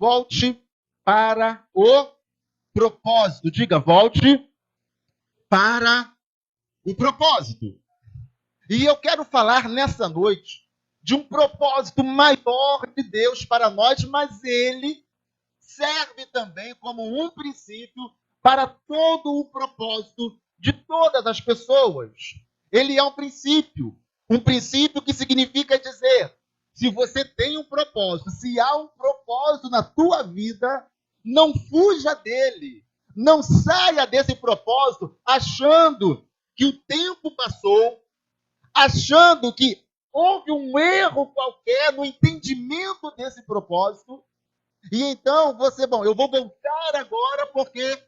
volte para o propósito. Diga, volte para o propósito. E eu quero falar nessa noite de um propósito maior de Deus para nós, mas ele serve também como um princípio para todo o propósito de todas as pessoas. Ele é um princípio que significa dizer, se você tem um propósito, se há um propósito na tua vida, não fuja dele, não saia desse propósito achando que o tempo passou, achando que houve um erro qualquer no entendimento desse propósito. E então eu vou voltar agora porque,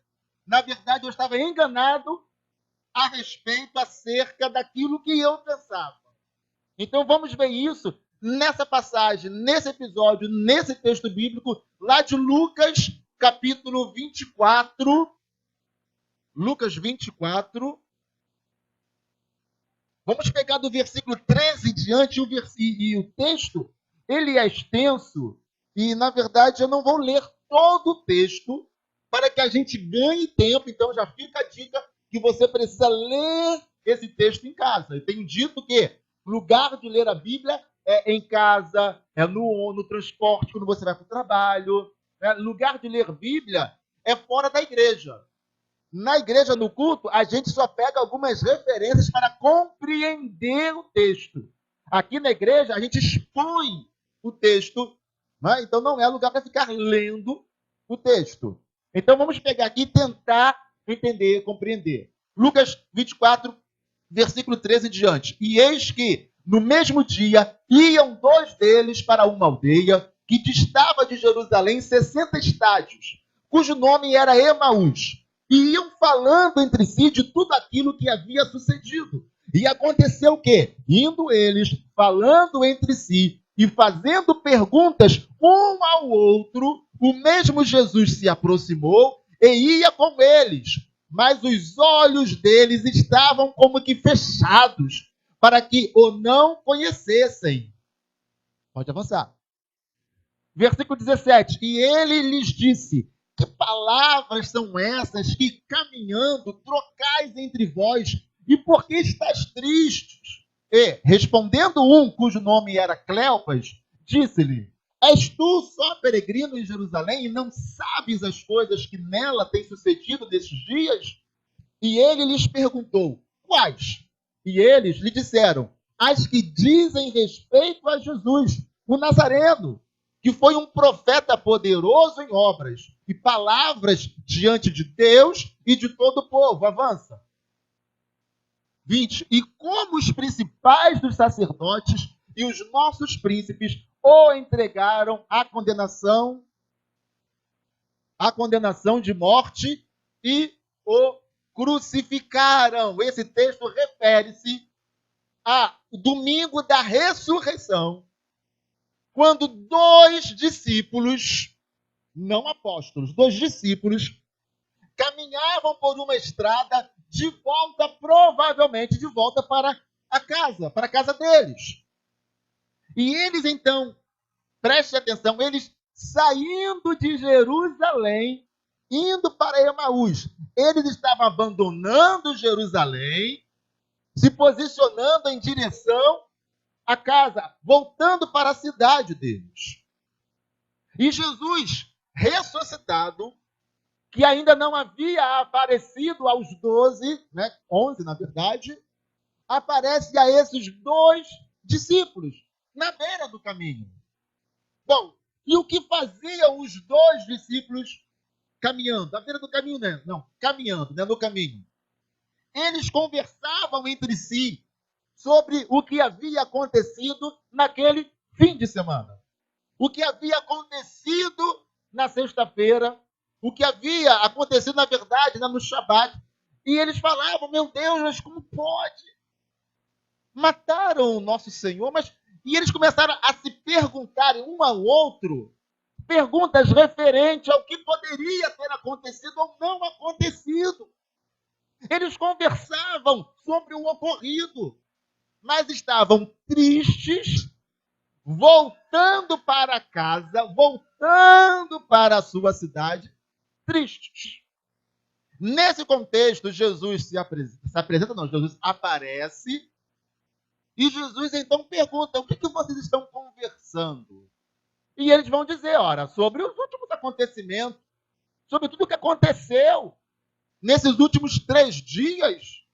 na verdade, eu estava enganado a respeito acerca daquilo que eu pensava. Então vamos ver isso nessa passagem, nesse episódio, nesse texto bíblico, lá de Lucas, capítulo 24. Lucas 24. Vamos pegar do versículo 13 em diante, e o texto, ele é extenso, e na verdade eu não vou ler todo o texto para que a gente ganhe tempo, então já fica a dica que você precisa ler esse texto em casa. Eu tenho dito que lugar de ler a Bíblia é em casa, é no transporte, quando você vai para o trabalho. Lugar de ler Bíblia é fora da igreja. Na igreja, no culto, a gente só pega algumas referências para compreender o texto. Aqui na igreja, a gente expõe o texto, né? Então não é lugar para ficar lendo o texto. Então vamos pegar aqui e tentar entender, compreender. Lucas 24, versículo 13 em diante. E eis que, no mesmo dia, iam dois deles para uma aldeia que distava de Jerusalém 60 estádios, cujo nome era Emaús. E iam falando entre si de tudo aquilo que havia sucedido. E aconteceu o quê? Indo eles, falando entre si e fazendo perguntas um ao outro, o mesmo Jesus se aproximou e ia com eles. Mas os olhos deles estavam como que fechados, para que o não conhecessem. Pode avançar. Versículo 17. E ele lhes disse: que palavras são essas que, caminhando, trocais entre vós? E por que estáis tristes? E, respondendo um, cujo nome era Cleopas, disse-lhe: és tu só peregrino em Jerusalém e não sabes as coisas que nela têm sucedido nesses dias? E ele lhes perguntou: quais? E eles lhe disseram: as que dizem respeito a Jesus, o Nazareno, que foi um profeta poderoso em obras e palavras diante de Deus e de todo o povo. Avança. 20. E como os principais dos sacerdotes e os nossos príncipes o entregaram à condenação de morte e o crucificaram. Esse texto refere-se ao domingo da ressurreição, quando dois discípulos, não apóstolos, dois discípulos, caminhavam por uma estrada de volta, provavelmente de volta para a casa deles. E eles então, preste atenção, eles saindo de Jerusalém, indo para Emaús, eles estavam abandonando Jerusalém, se posicionando em direção à casa, voltando para a cidade deles. E Jesus, ressuscitado, que ainda não havia aparecido aos 12, 11 na verdade, aparece a esses dois discípulos na beira do caminho. Bom, e o que faziam os dois discípulos caminhando? À beira do caminho, né? Não, caminhando, no caminho. Eles conversavam entre si sobre o que havia acontecido naquele fim de semana. O que havia acontecido na sexta-feira, o que havia acontecido, na verdade, no Shabat. E eles falavam: meu Deus, mas como pode? Mataram o nosso Senhor, mas... E eles começaram a se perguntar um ao outro perguntas referentes ao que poderia ter acontecido ou não acontecido. Eles conversavam sobre o ocorrido, mas estavam tristes voltando para casa, voltando para a sua cidade, tristes. Nesse contexto, Jesus Jesus aparece, e Jesus então pergunta: o que vocês estão conversando? E eles vão dizer, ora, sobre os últimos acontecimentos, sobre tudo o que aconteceu nesses últimos 3 dias.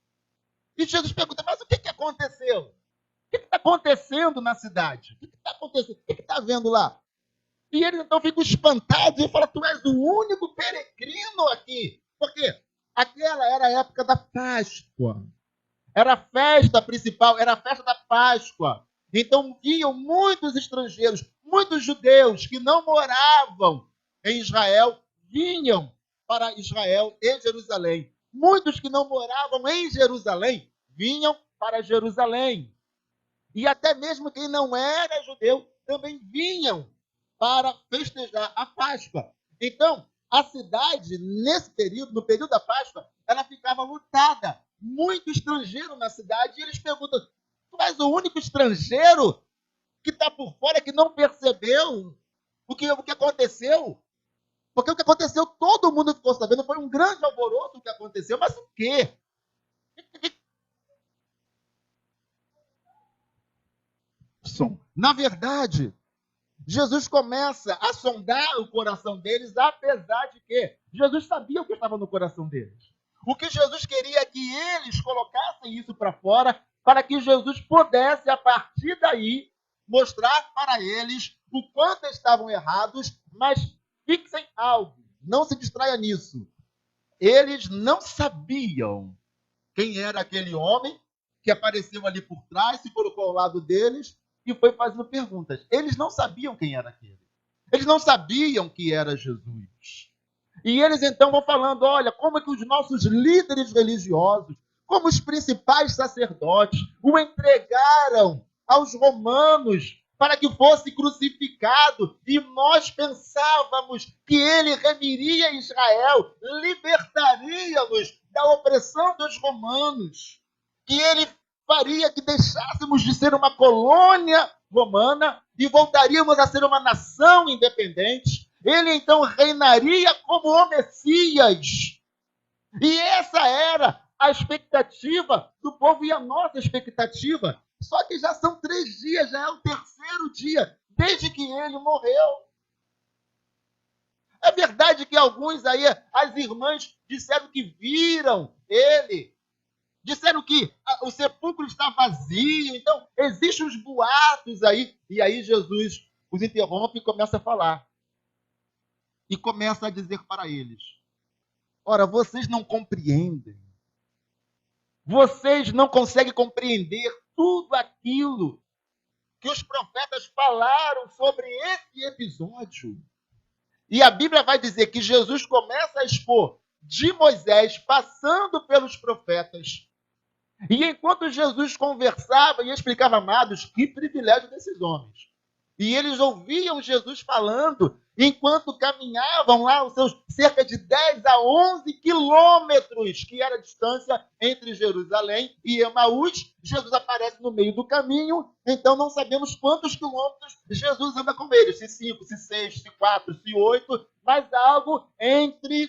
E Jesus pergunta: mas o que aconteceu? O que está acontecendo na cidade? O que está acontecendo? O que está havendo lá? E eles então ficam espantados e falam: tu és o único peregrino aqui. Por quê? Aquela era a época da Páscoa. Era a festa principal, era a festa da Páscoa. Então vinham muitos estrangeiros, muitos judeus que não moravam em Israel, vinham para Israel e Jerusalém. Muitos que não moravam em Jerusalém, vinham para Jerusalém. E até mesmo quem não era judeu, também vinham para festejar a Páscoa. Então, a cidade, nesse período, no período da Páscoa, ela ficava lotada. Muito estrangeiro na cidade. E eles perguntam: tu és o único estrangeiro que está por fora, que não percebeu o que aconteceu? Porque o que aconteceu, todo mundo ficou sabendo. Foi um grande alvoroço o que aconteceu. Mas o quê? Na verdade, Jesus começa a sondar o coração deles, apesar de que Jesus sabia o que estava no coração deles. O que Jesus queria é que eles colocassem isso para fora, para que Jesus pudesse, a partir daí, mostrar para eles o quanto estavam errados, mas fixem algo, não se distraia nisso. Eles não sabiam quem era aquele homem que apareceu ali por trás, se colocou ao lado deles e foi fazendo perguntas. Eles não sabiam quem era aquele. Eles não sabiam que era Jesus. E eles então vão falando: olha, como é que os nossos líderes religiosos, como os principais sacerdotes, o entregaram aos romanos para que fosse crucificado, e nós pensávamos que ele remiria Israel, libertaria-nos da opressão dos romanos, que ele faria que deixássemos de ser uma colônia romana e voltaríamos a ser uma nação independente. Ele então reinaria como o Messias. E essa era a expectativa do povo e a nossa expectativa. Só que já são 3 dias, já é o 3º dia, desde que ele morreu. É verdade que alguns aí, as irmãs, disseram que viram ele, disseram que o sepulcro está vazio, então existem uns boatos aí. E aí Jesus os interrompe e começa a falar. E começa a dizer para eles: ora, vocês não compreendem. Vocês não conseguem compreender tudo aquilo que os profetas falaram sobre esse episódio. E a Bíblia vai dizer que Jesus começa a expor de Moisés, passando pelos profetas. E enquanto Jesus conversava e explicava, amados, que privilégio desses homens. E eles ouviam Jesus falando, enquanto caminhavam lá os seus cerca de 10 a 11 quilômetros, que era a distância entre Jerusalém e Emaús. Jesus aparece no meio do caminho, então não sabemos quantos quilômetros Jesus anda com eles, se 5, se 6, se 4, se 8, mas algo entre,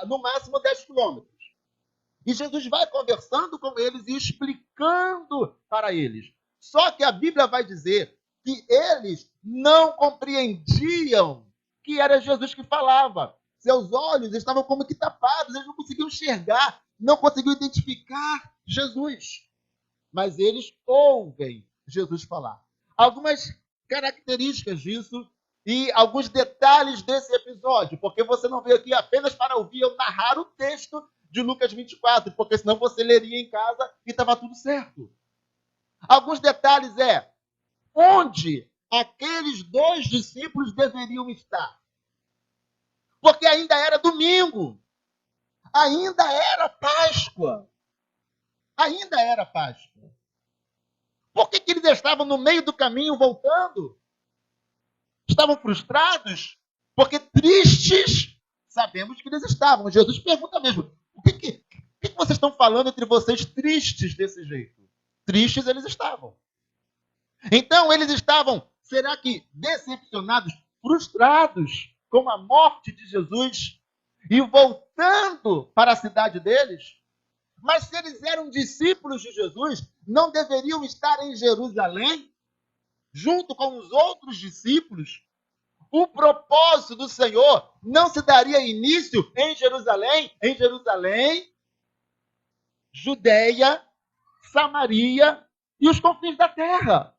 no máximo 10 quilômetros. E Jesus vai conversando com eles e explicando para eles. Só que a Bíblia vai dizer que eles não compreendiam que era Jesus que falava. Seus olhos estavam como que tapados, eles não conseguiam enxergar, não conseguiam identificar Jesus. Mas eles ouvem Jesus falar. Algumas características disso e alguns detalhes desse episódio, porque você não veio aqui apenas para ouvir eu narrar o texto de Lucas 24, porque senão você leria em casa e estava tudo certo. Alguns detalhes onde aqueles 2 discípulos deveriam estar. Porque ainda era domingo. Ainda era Páscoa. Ainda era Páscoa. Por que eles estavam no meio do caminho voltando? Estavam frustrados? Porque tristes, sabemos que eles estavam. Jesus pergunta mesmo: o que vocês estão falando entre vocês tristes desse jeito? Tristes eles estavam. Então, eles estavam, será que decepcionados, frustrados com a morte de Jesus e voltando para a cidade deles? Mas se eles eram discípulos de Jesus, não deveriam estar em Jerusalém, junto com os outros discípulos? O propósito do Senhor não se daria início em Jerusalém? Em Jerusalém, Judeia, Samaria e os confins da terra.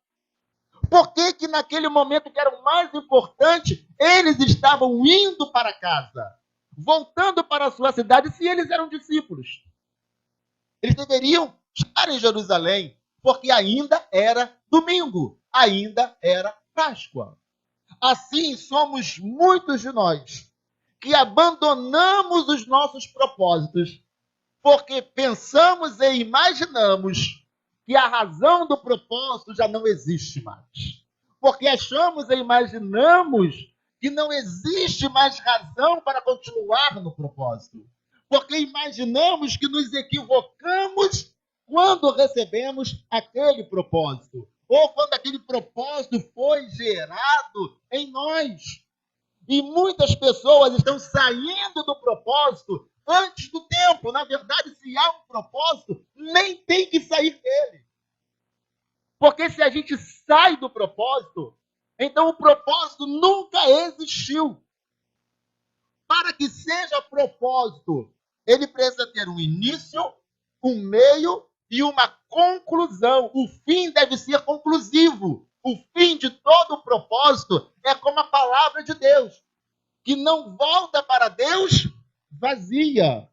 Por que que naquele momento que era o mais importante, eles estavam indo para casa, voltando para a sua cidade, se eles eram discípulos? Eles deveriam estar em Jerusalém, porque ainda era domingo, ainda era Páscoa. Assim somos muitos de nós que abandonamos os nossos propósitos, porque pensamos e imaginamos que a razão do propósito já não existe mais. Porque achamos e imaginamos que não existe mais razão para continuar no propósito. Porque imaginamos que nos equivocamos quando recebemos aquele propósito. Ou quando aquele propósito foi gerado em nós. E muitas pessoas estão saindo do propósito antes do tempo. Na verdade, se há um propósito, nem tem que sair dele. Porque se a gente sai do propósito, então o propósito nunca existiu. Para que seja propósito, ele precisa ter um início, um meio e uma conclusão. O fim deve ser conclusivo. O fim de todo o propósito é como a palavra de Deus, que não volta para Deus vazia.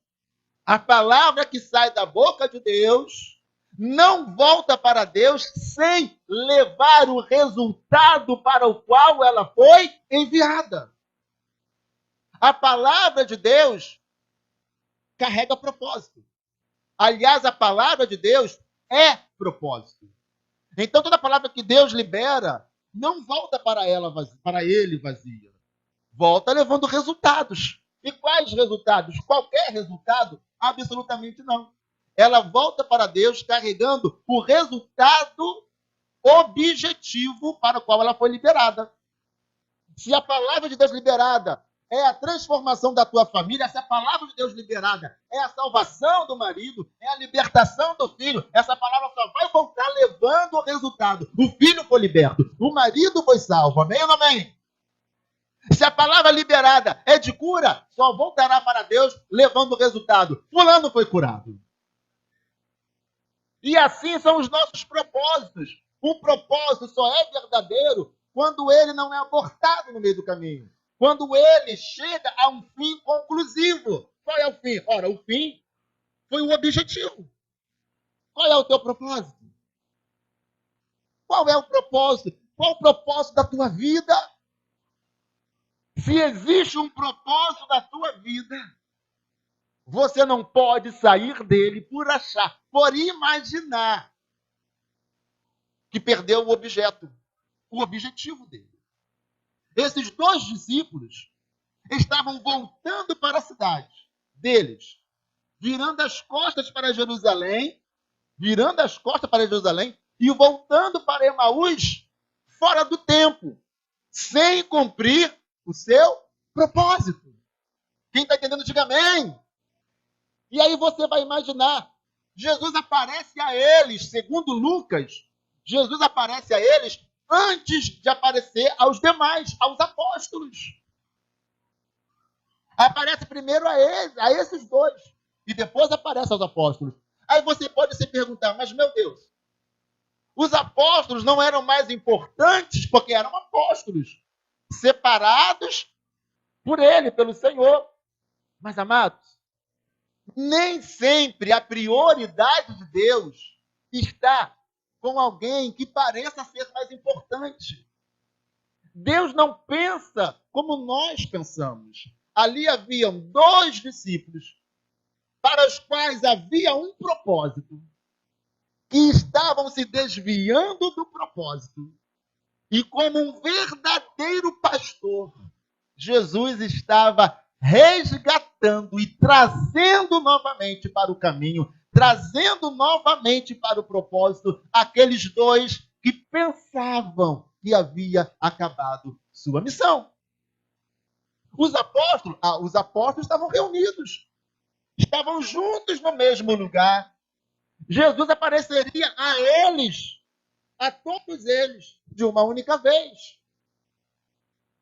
A palavra que sai da boca de Deus não volta para Deus sem levar o resultado para o qual ela foi enviada. A palavra de Deus carrega propósito. Aliás, a palavra de Deus é propósito. Então, toda palavra que Deus libera não volta para ele vazia. Volta levando resultados. E quais resultados? Qualquer resultado? Absolutamente não. Ela volta para Deus carregando o resultado objetivo para o qual ela foi liberada. Se a palavra de Deus liberada é a transformação da tua família, se a palavra de Deus liberada é a salvação do marido, é a libertação do filho, essa palavra só vai voltar levando o resultado. O filho foi liberto, o marido foi salvo. Amém ou não amém? Se a palavra liberada é de cura, só voltará para Deus levando o resultado. Fulano foi curado. E assim são os nossos propósitos. O propósito só é verdadeiro quando ele não é abortado no meio do caminho. Quando ele chega a um fim conclusivo. Qual é o fim? Ora, o fim foi o objetivo. Qual é o teu propósito? Qual é o propósito? Qual o propósito da tua vida? Se existe um propósito da tua vida, você não pode sair dele por achar, por imaginar que perdeu o objeto, o objetivo dele. Esses dois discípulos estavam voltando para a cidade deles, virando as costas para Jerusalém e voltando para Emaús fora do tempo, sem cumprir o seu propósito. Quem está entendendo, diga amém. E aí você vai imaginar, Jesus aparece a eles, segundo Lucas, Jesus aparece a eles antes de aparecer aos demais, aos apóstolos. Aparece primeiro a esses dois, e depois aparece aos apóstolos. Aí você pode se perguntar, mas meu Deus, os apóstolos não eram mais importantes porque eram apóstolos, separados por ele, pelo Senhor. Mas, amados, nem sempre a prioridade de Deus está com alguém que pareça ser mais importante. Deus não pensa como nós pensamos. Ali haviam dois discípulos para os quais havia um propósito, que estavam se desviando do propósito. E como um verdadeiro pastor, Jesus estava resgatando e trazendo novamente para o caminho, trazendo novamente para o propósito aqueles dois que pensavam que havia acabado sua missão. Os apóstolos estavam reunidos, estavam juntos no mesmo lugar. Jesus apareceria a eles, a todos eles, de uma única vez.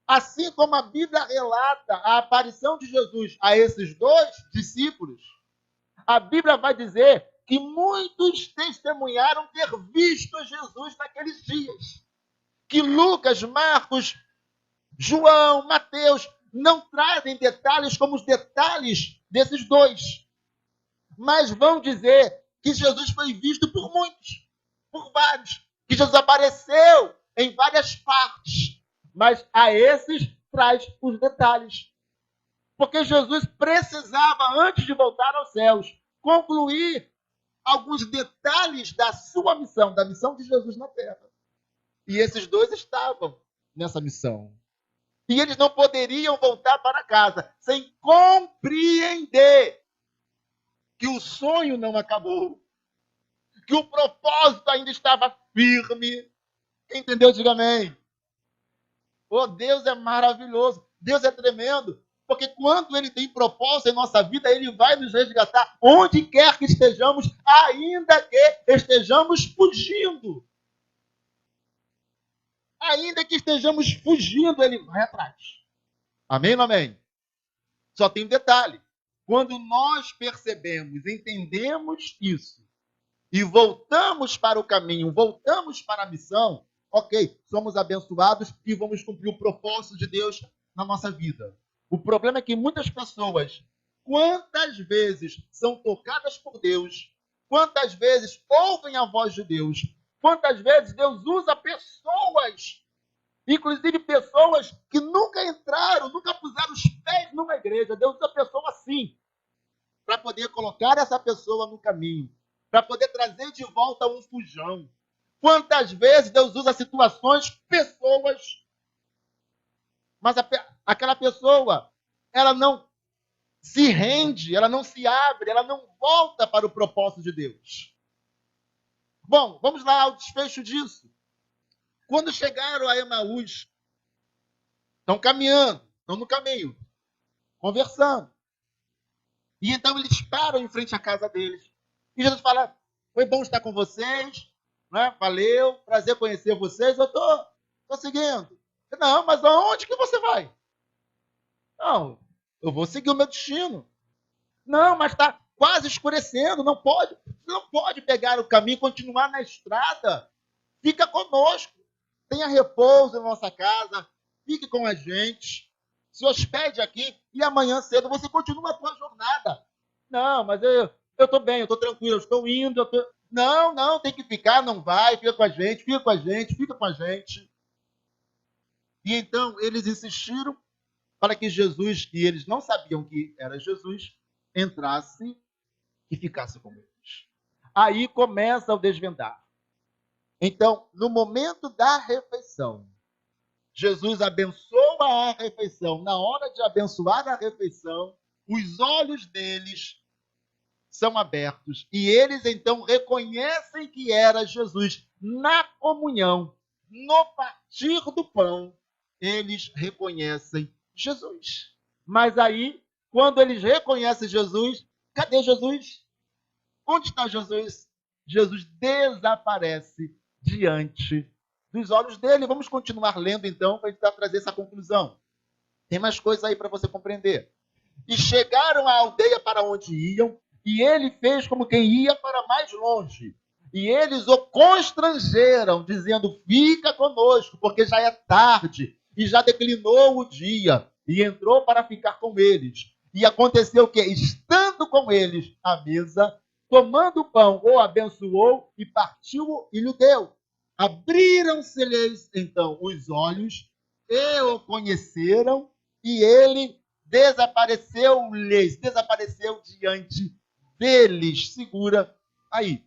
Assim como a Bíblia relata a aparição de Jesus a esses dois discípulos, a Bíblia vai dizer que muitos testemunharam ter visto Jesus naqueles dias. Que Lucas, Marcos, João, Mateus não trazem detalhes como os detalhes desses dois. Mas vão dizer que Jesus foi visto por muitos, por vários. Que Jesus apareceu em várias partes. Mas a esses traz os detalhes. Porque Jesus precisava, antes de voltar aos céus, concluir alguns detalhes da sua missão, da missão de Jesus na terra. E esses dois estavam nessa missão. E eles não poderiam voltar para casa sem compreender que o sonho não acabou, que o propósito ainda estava firme. Quem entendeu, diga amém. Oh, Deus é maravilhoso, Deus é tremendo, porque quando Ele tem propósito em nossa vida, Ele vai nos resgatar onde quer que estejamos, ainda que estejamos fugindo. Ainda que estejamos fugindo, Ele vai atrás. Amém ou amém? Só tem um detalhe. Quando nós percebemos, entendemos isso, e voltamos para o caminho, voltamos para a missão, ok, somos abençoados e vamos cumprir o propósito de Deus na nossa vida. O problema é que muitas pessoas, quantas vezes são tocadas por Deus, quantas vezes ouvem a voz de Deus, quantas vezes Deus usa pessoas, inclusive pessoas que nunca entraram, nunca puseram os pés numa igreja. Deus usa pessoa assim, para poder colocar essa pessoa no caminho, para poder trazer de volta um fujão. Quantas vezes Deus usa situações, pessoas, mas aquela pessoa, ela não se rende, ela não se abre, ela não volta para o propósito de Deus. Bom, vamos lá ao desfecho disso. Quando chegaram a Emaús, estão caminhando, estão no caminho, conversando. E então eles param em frente à casa deles. E Jesus fala, foi bom estar com vocês, né? Valeu, prazer conhecer vocês, eu estou seguindo. Não, mas aonde que você vai? Não, eu vou seguir o meu destino. Não, mas está quase escurecendo, não pode pegar o caminho e continuar na estrada. Fica conosco, tenha repouso na nossa casa, fique com a gente, se hospede aqui e amanhã cedo você continua a sua jornada. Não, mas eu estou bem, eu estou tranquilo, eu estou indo. Não, tem que ficar, não vai, fica com a gente, fica com a gente, fica com a gente. E então eles insistiram para que Jesus, que eles não sabiam que era Jesus, entrasse e ficasse com eles. Aí começa o desvendar. Então, no momento da refeição, Jesus abençoa a refeição. Na hora de abençoar a refeição, os olhos deles são abertos e eles então reconhecem que era Jesus. Na comunhão, no partir do pão, eles reconhecem Jesus. Mas aí, quando eles reconhecem Jesus, cadê Jesus? Onde está Jesus? Jesus desaparece diante dos olhos dele. Vamos continuar lendo então para tentar trazer essa conclusão. Tem mais coisas aí para você compreender. E chegaram à aldeia para onde iam, e ele fez como quem ia para mais longe. E eles o constrangeram, dizendo, fica conosco, porque já é tarde, e já declinou o dia. E entrou para ficar com eles. E aconteceu o quê? Estando com eles à mesa, tomando o pão, o abençoou e partiu-o e lhe deu. Abriram-se-lhes, então, os olhos, e o conheceram, e ele desapareceu diante deles. Segura aí.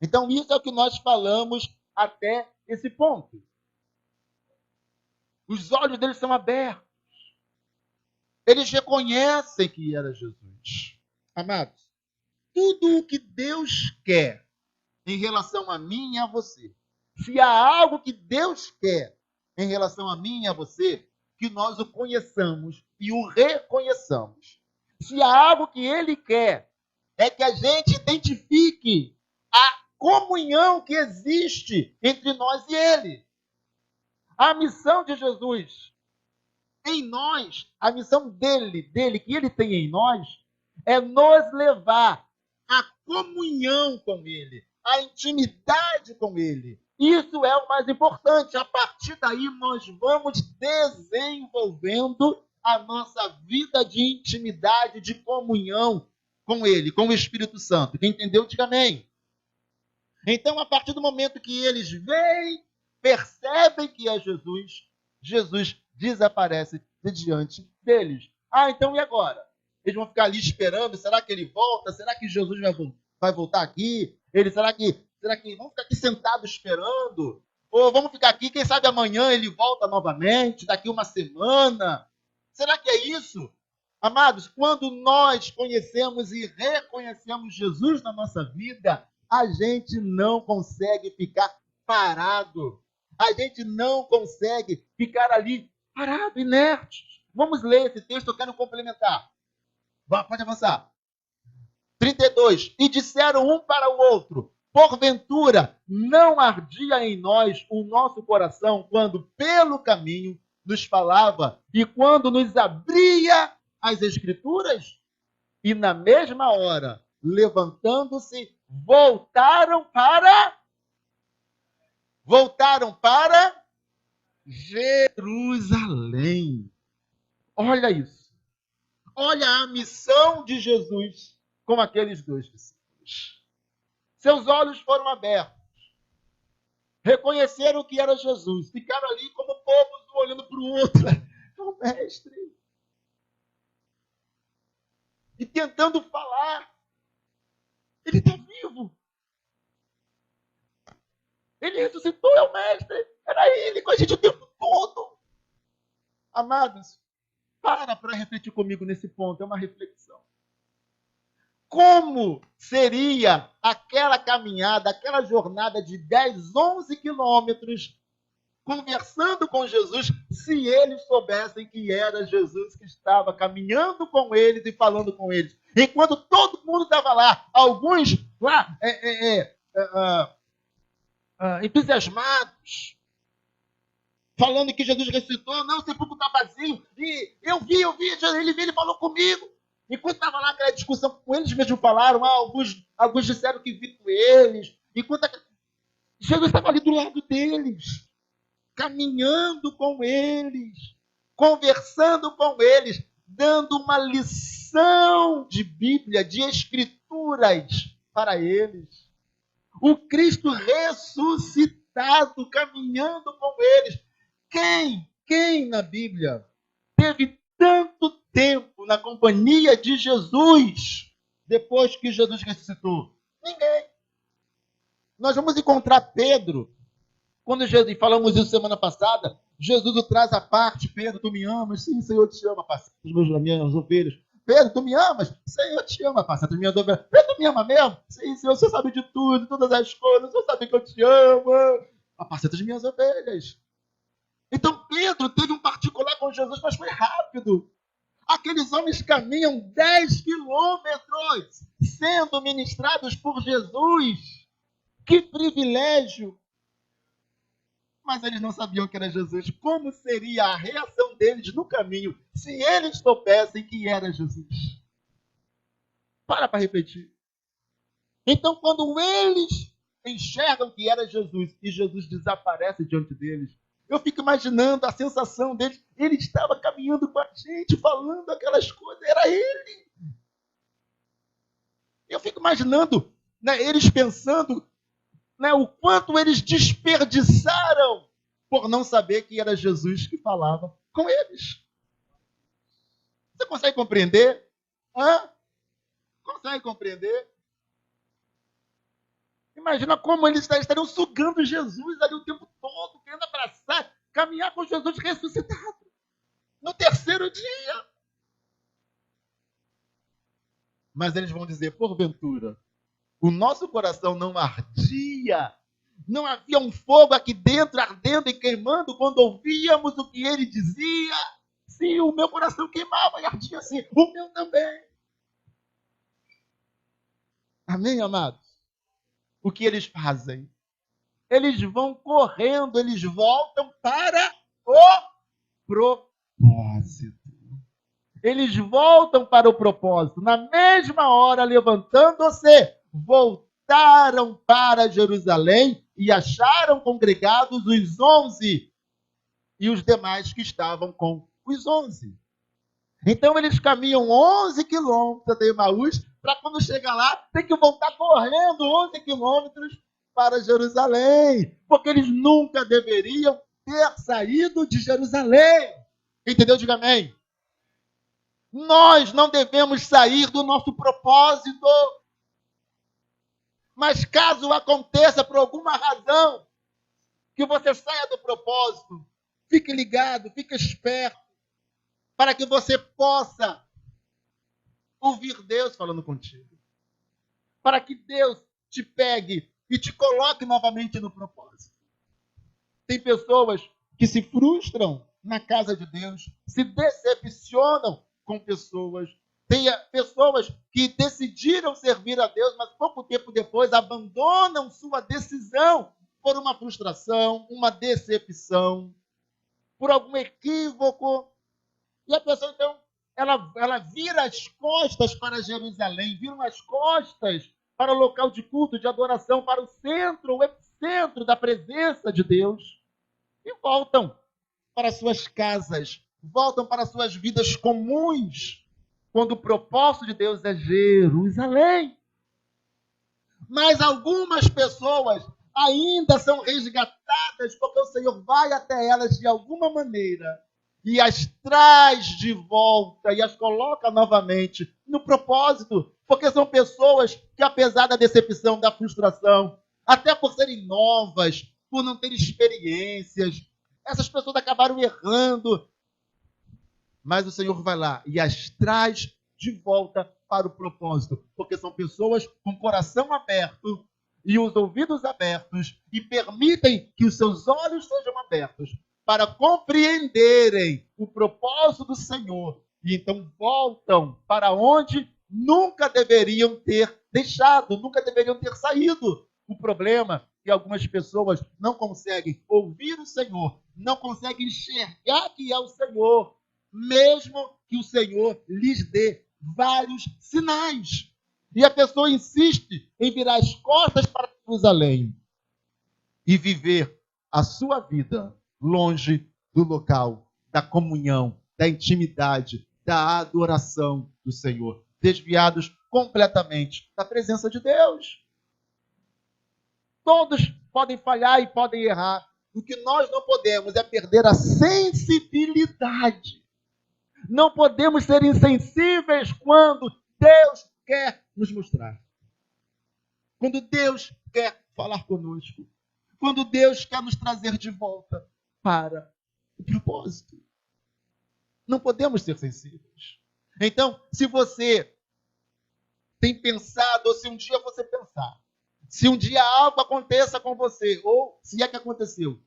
Então, isso é o que nós falamos até esse ponto. Os olhos deles são abertos. Eles reconhecem que era Jesus. Amados, tudo o que Deus quer em relação a mim e a você Se há algo que Deus quer em relação a mim e a você, que nós o conheçamos e o reconheçamos. Se há algo que Ele quer, é que a gente identifique a comunhão que existe entre nós e Ele. A missão de Jesus em nós, a missão dele, que Ele tem em nós, é nos levar à comunhão com Ele, à intimidade com Ele. Isso é o mais importante. A partir daí, nós vamos desenvolvendo a nossa vida de intimidade, de comunhão com Ele, com o Espírito Santo. Quem entendeu, diga amém. Então, a partir do momento que eles veem, percebem que é Jesus, Jesus desaparece de diante deles. Ah, então e agora? Eles vão ficar ali esperando, será que ele volta? Será que Jesus vai voltar aqui? Será que vão ficar aqui sentados esperando? Ou vamos ficar aqui, quem sabe amanhã ele volta novamente, daqui uma semana? Será que é isso? Amados, quando nós conhecemos e reconhecemos Jesus na nossa vida, a gente não consegue ficar parado. A gente não consegue ficar ali parado, inerte. Vamos ler esse texto, eu quero complementar. Pode avançar. 32. E disseram um para o outro: porventura, não ardia em nós o nosso coração quando pelo caminho nos falava e quando nos abria as Escrituras? E na mesma hora, levantando-se, voltaram para Jerusalém. Olha isso. Olha a missão de Jesus com aqueles dois discípulos. Seus olhos foram abertos. Reconheceram que era Jesus. Ficaram ali como povos um olhando para o outro. É o mestre. E tentando falar. Ele está vivo. Ele ressuscitou, é o mestre. Era ele com a gente o tempo todo. Amados, para refletir comigo nesse ponto. É uma reflexão. Como seria aquela caminhada, aquela jornada de 10, 11 quilômetros conversando com Jesus, se eles soubessem que era Jesus que estava caminhando com eles e falando com eles? Enquanto todo mundo estava lá, alguns lá entusiasmados, falando que Jesus ressuscitou, não, o sepulcro está vazio, e eu vi, ele falou comigo. Enquanto estava lá aquela discussão com eles mesmos falaram, alguns disseram que viram eles, enquanto Jesus estava ali do lado deles, caminhando com eles, conversando com eles, dando uma lição de Bíblia, de Escrituras para eles. O Cristo ressuscitado, caminhando com eles. Quem na Bíblia teve tanto tempo na companhia de Jesus depois que Jesus ressuscitou? Ninguém. Nós vamos encontrar Pedro. Quando Jesus, falamos isso semana passada, Jesus o traz à parte. Pedro, tu me amas? Sim, Senhor, te ama, apacenta as minhas ovelhas. Pedro, tu me amas? Senhor, te ama, apacenta as minhas ovelhas. Pedro, tu me ama mesmo? Sim, Senhor, o Senhor sabe de tudo, de todas as coisas, o Senhor sabe que eu te amo. Apacenta as minhas ovelhas. Então Pedro teve um particular com Jesus, mas foi rápido. Aqueles homens caminham 10 quilômetros sendo ministrados por Jesus. Que privilégio! Mas eles não sabiam que era Jesus. Como seria a reação deles no caminho se eles soubessem que era Jesus? Para refletir. Então, quando eles enxergam que era Jesus e Jesus desaparece diante deles, eu fico imaginando a sensação deles. Ele estava caminhando com a gente, falando aquelas coisas. Era ele. Eu fico imaginando, eles pensando, o quanto eles desperdiçaram por não saber que era Jesus que falava com eles. Você consegue compreender? Consegue compreender? Imagina como eles estariam sugando Jesus ali o tempo todo, querendo abraçar, caminhar com Jesus ressuscitado. No terceiro dia. Mas eles vão dizer, porventura, o nosso coração não ardia Não havia um fogo aqui dentro ardendo e queimando quando ouvíamos o que ele dizia. Sim, o meu coração queimava e ardia assim, o meu também. Amém, amados? O que eles fazem? Eles vão correndo, eles voltam para o propósito. Eles voltam para o propósito. Na mesma hora, levantando-se, voltaram para Jerusalém e acharam congregados os 11 e os demais que estavam com os 11. Então, eles caminham 11 quilômetros até Emaús, para quando chegar lá, tem que voltar correndo 11 quilômetros para Jerusalém, porque eles nunca deveriam ter saído de Jerusalém. Entendeu? Diga amém. Nós não devemos sair do nosso propósito. Mas caso aconteça por alguma razão que você saia do propósito, fique ligado, fique esperto, para que você possa ouvir Deus falando contigo. Para que Deus te pegue e te coloque novamente no propósito. Tem pessoas que se frustram na casa de Deus, se decepcionam com pessoas. Tem pessoas que decidiram servir a Deus, mas pouco tempo depois abandonam sua decisão por uma frustração, uma decepção, por algum equívoco. E a pessoa, então, ela vira as costas para Jerusalém, vira as costas para o local de culto, de adoração, para o centro, o epicentro da presença de Deus, e voltam para suas casas, voltam para suas vidas comuns, quando o propósito de Deus é Jerusalém. Mas algumas pessoas ainda são resgatadas porque o Senhor vai até elas de alguma maneira e as traz de volta e as coloca novamente no propósito, porque são pessoas que, apesar da decepção, da frustração, até por serem novas, por não terem experiências, essas pessoas acabaram errando, mas o Senhor vai lá e as traz de volta para o propósito, porque são pessoas com o coração aberto e os ouvidos abertos e permitem que os seus olhos sejam abertos para compreenderem o propósito do Senhor e então voltam para onde nunca deveriam ter deixado, nunca deveriam ter saído. O problema é que algumas pessoas não conseguem ouvir o Senhor, não conseguem enxergar que é o Senhor, mesmo que o Senhor lhes dê vários sinais. E a pessoa insiste em virar as costas para Jerusalém e viver a sua vida longe do local da comunhão, da intimidade, da adoração do Senhor, desviados completamente da presença de Deus. Todos podem falhar e podem errar. O que nós não podemos é perder a sensibilidade. Não podemos ser insensíveis quando Deus quer nos mostrar. Quando Deus quer falar conosco. Quando Deus quer nos trazer de volta para o propósito. Não podemos ser sensíveis. Então, se você tem pensado, ou se um dia você pensar, se um dia algo aconteça com você, ou se é que aconteceu,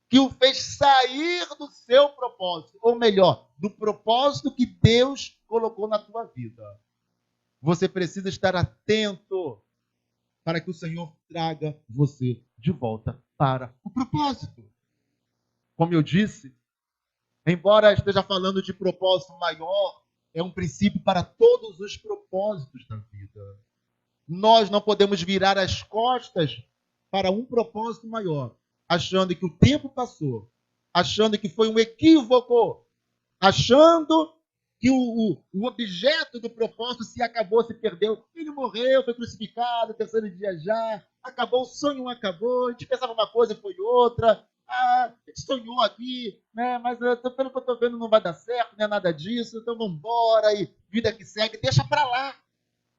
que o fez sair do seu propósito, ou melhor, do propósito que Deus colocou na tua vida, você precisa estar atento para que o Senhor traga você de volta para o propósito. Como eu disse, embora esteja falando de propósito maior, é um princípio para todos os propósitos da vida. Nós não podemos virar as costas para um propósito maior, achando que o tempo passou, achando que foi um equívoco, achando que o objeto do propósito se acabou, se perdeu. Ele morreu, foi crucificado, terceiro dia já, acabou, o sonho acabou, a gente pensava uma coisa e foi outra. A gente sonhou aqui, né? Mas pelo que eu estou vendo não vai dar certo, não é nada disso, então vamos embora e vida que segue, deixa para lá.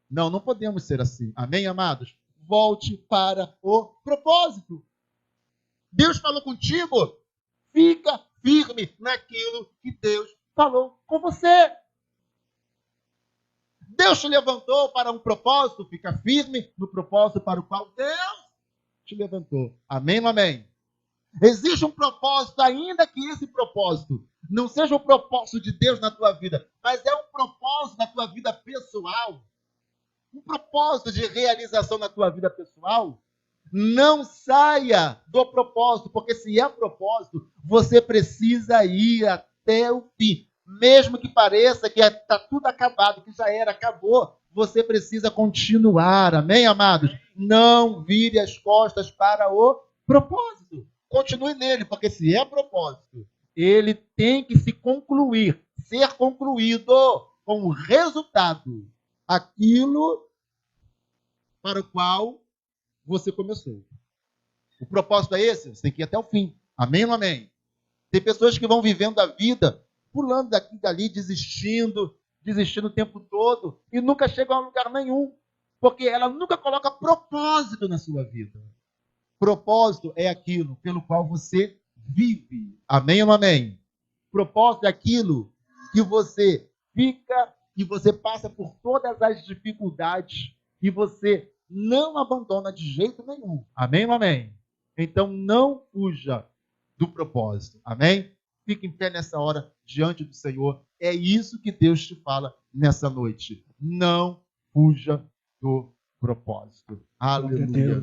Não, não podemos ser assim. Amém, amados? Volte para o propósito. Deus falou contigo, fica firme naquilo que Deus falou com você. Deus te levantou para um propósito, fica firme no propósito para o qual Deus te levantou. Amém ou amém? Existe um propósito, ainda que esse propósito não seja o propósito de Deus na tua vida, mas é um propósito na tua vida pessoal, um propósito de realização na tua vida pessoal. Não saia do propósito, porque se é propósito, você precisa ir até o fim. Mesmo que pareça que está tudo acabado, que já era, acabou, você precisa continuar. Amém, amados? Não vire as costas para o propósito. Continue nele, porque se é propósito, ele tem que se concluir, ser concluído com o resultado. Aquilo para o qual você começou. O propósito é esse? Você tem que ir até o fim. Amém ou não amém? Tem pessoas que vão vivendo a vida, pulando daqui e dali, desistindo o tempo todo, e nunca chegam a lugar nenhum. Porque ela nunca coloca propósito na sua vida. Propósito é aquilo pelo qual você vive. Amém ou não amém? Propósito é aquilo que você fica e você passa por todas as dificuldades e você não abandona de jeito nenhum. Amém ou não amém? Então não fuja do propósito. Amém? Fique em pé nessa hora diante do Senhor. É isso que Deus te fala nessa noite. Não fuja do propósito. Aleluia.